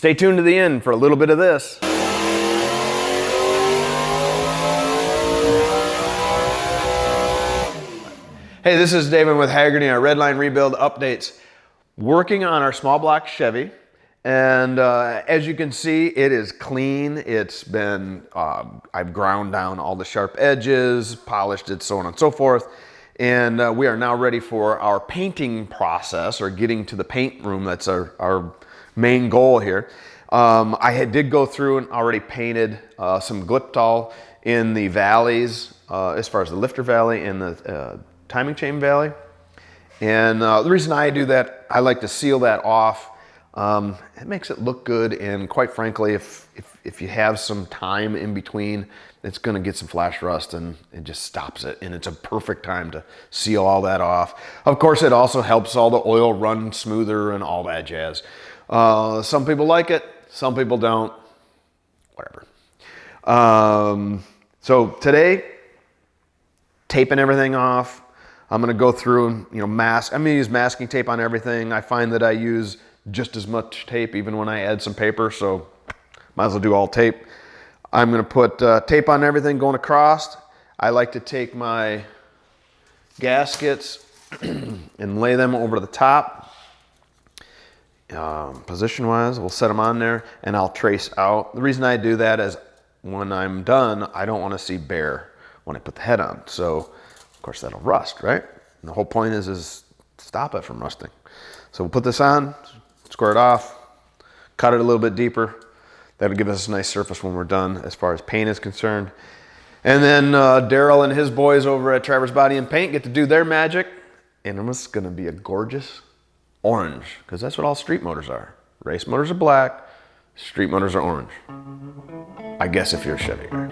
Stay tuned to the end for a little bit of this. Hey, this is Davin with Hagerty, our Redline Rebuild updates. Working on our small block Chevy, and as you can see, it is clean. It's been, I've ground down all the sharp edges, polished it, so on and so forth. And we are now ready for our painting process, or getting to the paint room. That's our main goal here. I did go through and already painted some Gliptol in the valleys, as far as the lifter valley and the timing chain valley. And the reason I do that, I like to seal that off. It makes it look good, and quite frankly, if you have some time in between, it's gonna get some flash rust and it just stops it, and it's a perfect time to seal all that off. Of course, it also helps all the oil run smoother and all that jazz. Some people like it, some people don't, whatever. So today, taping everything off. I'm gonna go through and, I'm gonna use masking tape on everything. I find that I use just as much tape even when I add some paper, so might as well do all tape. I'm gonna put tape on everything going across. I like to take my gaskets and lay them over the top. Position-wise, we'll set them on there and I'll trace out. The reason I do that is when I'm done, I don't wanna see bare when I put the head on. So, of course, that'll rust, right? And the whole point is stop it from rusting. So we'll put this on, square it off, cut it a little bit deeper. That'll give us a nice surface when we're done as far as paint is concerned. And then Daryl and his boys over at Traverse Body and Paint get to do their magic. And it's gonna be a gorgeous orange, because that's what all street motors are. Race motors are black, street motors are orange. I guess if you're a Chevy guy.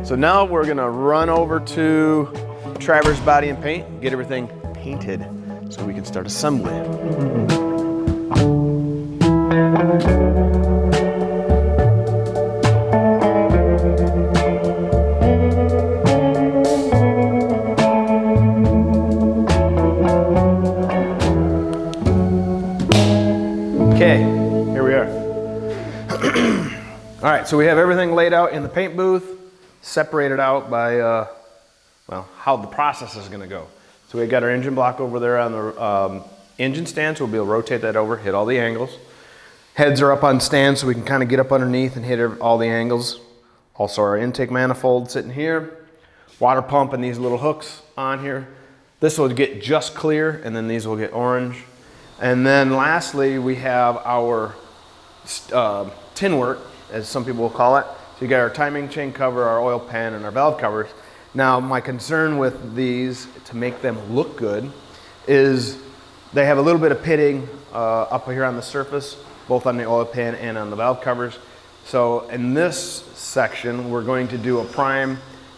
So now we're gonna run over to Traverse Body and Paint, get everything painted so we can start assembly. Okay, here we are. All right, so we have everything laid out in the paint booth, separated out by, well, how the process is gonna go. So we got our engine block over there on the engine stand, so we'll be able to rotate that over, hit all the angles. Heads are up on stands, so we can kind of get up underneath and hit all the angles. Also our intake manifold sitting here. Water pump and these little hooks on here. This will get just clear, and then these will get orange. And then lastly, we have our tin work, as some people will call it. So you got our timing chain cover, our oil pan, and our valve covers. Now, my concern with these, to make them look good, is they have a little bit of pitting up here on the surface, both on the oil pan and on the valve covers. So in this section, we're going to do we're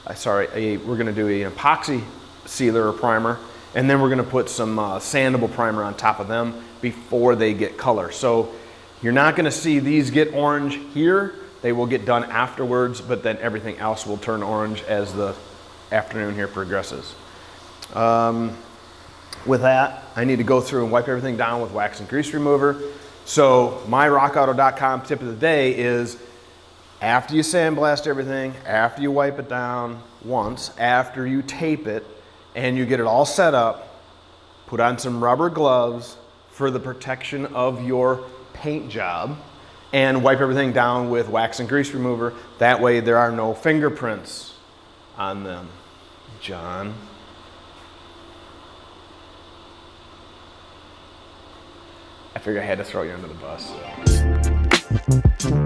going to do an epoxy sealer or primer, and then we're going to put some sandable primer on top of them before they get color. So you're not going to see these get orange here. They will get done afterwards, but then everything else will turn orange as the afternoon here progresses. With that, I need to go through and wipe everything down with wax and grease remover. So my rockauto.com tip of the day is, after you sandblast everything, after you wipe it down once, after you tape it, and you get it all set up, put on some rubber gloves for the protection of your paint job, and wipe everything down with wax and grease remover. That way there are no fingerprints on them. John. I figured I had to throw you under the bus. So.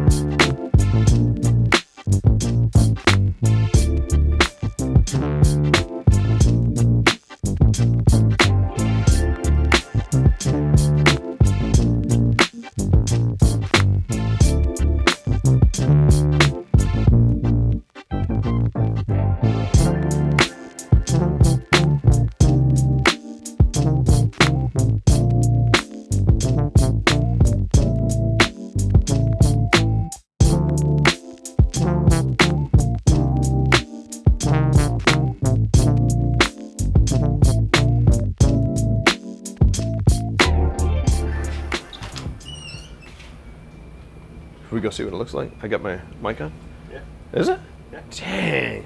we go see what it looks like? I got my mic on? Yeah. Is it? Yeah. Dang.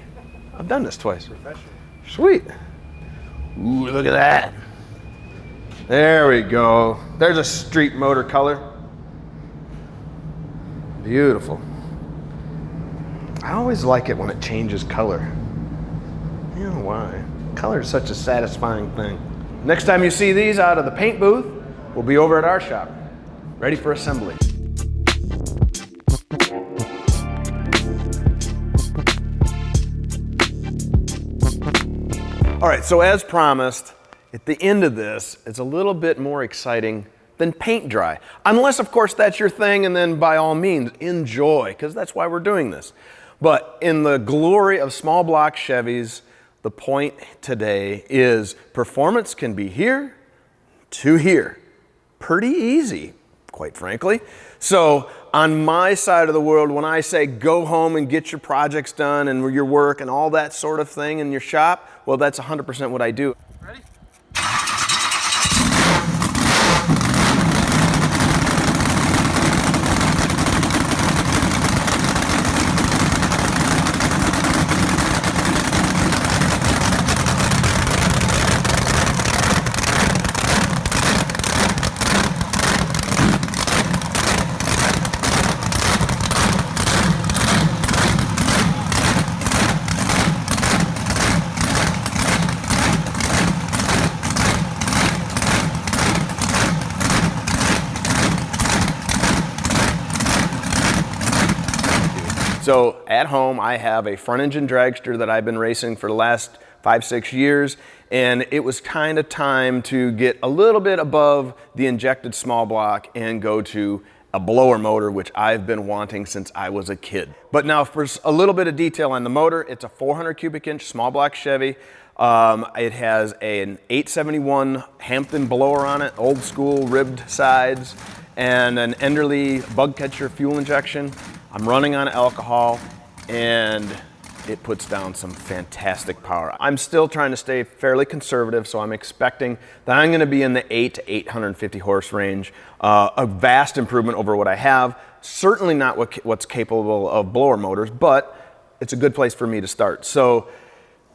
I've done this twice. Professional. Sweet. Ooh, look at that. There we go. There's a street motor color. Beautiful. I always like it when it changes color. I don't know why. Color is such a satisfying thing. Next time you see these out of the paint booth, we'll be over at our shop, ready for assembly. All right, so as promised, at the end of this, it's a little bit more exciting than paint dry. Unless, of course, that's your thing, and then by all means, enjoy, because that's why we're doing this. But in the glory of small block Chevys, the point today is performance can be here to here. Pretty easy, quite frankly. So on my side of the world, when I say go home and get your projects done and your work and all that sort of thing in your shop, well, that's 100% what I do. Ready? So at home, I have a front engine dragster that I've been racing for the last 5-6 years, and it was kind of time to get a little bit above the injected small block and go to a blower motor, which I've been wanting since I was a kid. But now for a little bit of detail on the motor, it's a 400 cubic inch small block Chevy. It has an 871 Hampton blower on it, old school ribbed sides, and an Enderley bug catcher fuel injection. I'm running on alcohol, and it puts down some fantastic power. I'm still trying to stay fairly conservative, so I'm expecting that I'm gonna be in the 8 to 850 horse range. A vast improvement over what I have. Certainly not what's capable of blower motors, but it's a good place for me to start. So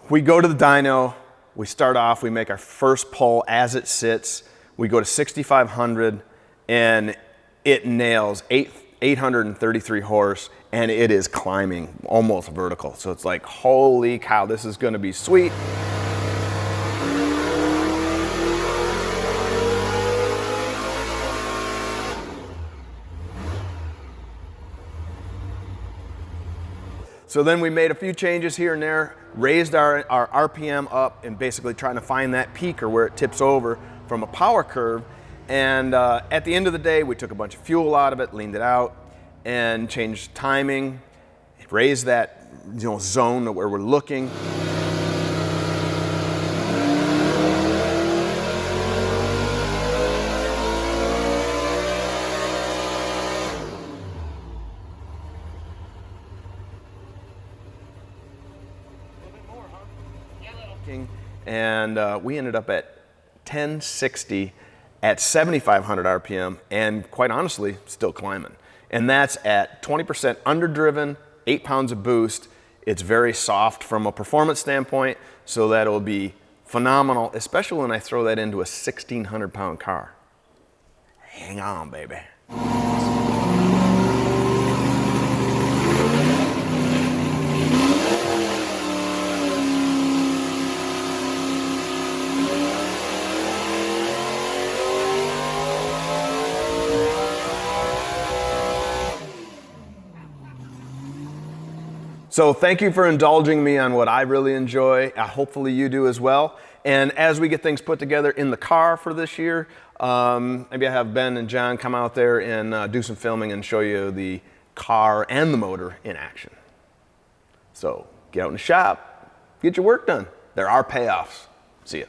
we go to the dyno, we start off, we make our first pull as it sits, we go to 6,500, and it nails 833 horse, and it is climbing almost vertical. So it's like, holy cow, this is gonna be sweet. So then we made a few changes here and there, raised our RPM up, and basically trying to find that peak or where it tips over from a power curve. And at the end of the day, we took a bunch of fuel out of it, leaned it out, and changed timing, raised that zone where we're looking. And we ended up at 1060 at 7,500 RPM, and quite honestly, still climbing. And that's at 20% underdriven, 8 pounds of boost. It's very soft from a performance standpoint, so that'll be phenomenal, especially when I throw that into a 1,600 pound car. Hang on, baby. So thank you for indulging me on what I really enjoy. Hopefully you do as well. And as we get things put together in the car for this year, maybe I have Ben and John come out there and do some filming and show you the car and the motor in action. So get out in the shop, get your work done. There are payoffs. See ya.